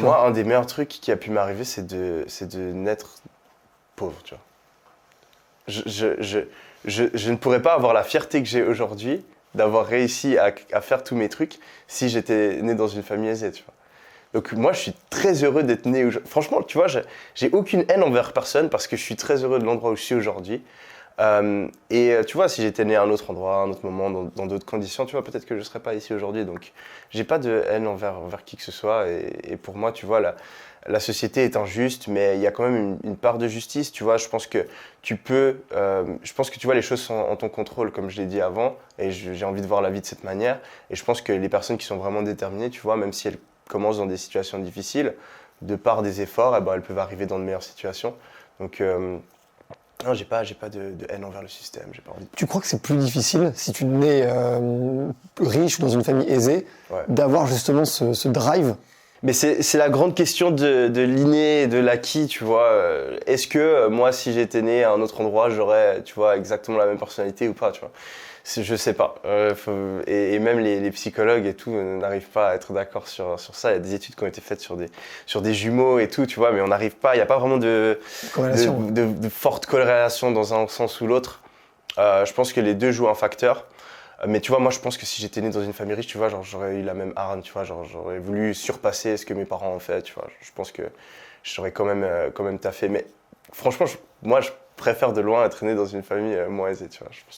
toi? Moi, un des meilleurs trucs qui a pu m'arriver, c'est de naître pauvre, tu vois. Je ne pourrais pas avoir la fierté que j'ai aujourd'hui d'avoir réussi à faire tous mes trucs si j'étais né dans une famille aisée, tu vois. Donc moi, je suis très heureux d'être né aujourd'hui. Franchement, tu vois, j'ai aucune haine envers personne parce que je suis très heureux de l'endroit où je suis aujourd'hui. Tu vois, si j'étais né à un autre endroit, à un autre moment, dans d'autres conditions, tu vois, peut-être que je ne serais pas ici aujourd'hui. Donc, j'ai pas de haine envers qui que ce soit. Et pour moi, tu vois, la société est injuste, mais il y a quand même une part de justice. Tu vois, je pense que je pense que tu vois, les choses sont en ton contrôle, comme je l'ai dit avant. Et j'ai envie de voir la vie de cette manière. Et je pense que les personnes qui sont vraiment déterminées, tu vois, même si elles commencent dans des situations difficiles, de par des efforts, eh ben, elles peuvent arriver dans de meilleures situations. Donc, non, j'ai pas de haine envers le système, j'ai pas envie de... Tu crois que c'est plus difficile, si tu nais riche ou dans une famille aisée, Ouais. d'avoir justement ce drive? Mais c'est la grande question de l'inné et de l'acquis, tu vois. Est-ce que moi, si j'étais né à un autre endroit, j'aurais, tu vois, exactement la même personnalité ou pas, tu vois. Je sais pas. Et même les psychologues et tout n'arrivent pas à être d'accord sur ça. Il y a des études qui ont été faites sur des jumeaux et tout, tu vois, mais on n'arrive pas, il n'y a pas vraiment Corrélation. de forte corrélation dans un sens ou l'autre. Je pense que les deux jouent un facteur. Mais tu vois, moi je pense que si j'étais né dans une famille riche, tu vois, genre j'aurais eu la même hargne, tu vois, genre j'aurais voulu surpasser ce que mes parents ont fait, tu vois. Je pense que j'aurais quand même taffé. Mais franchement, moi je préfère de loin être né dans une famille moins aisée, tu vois.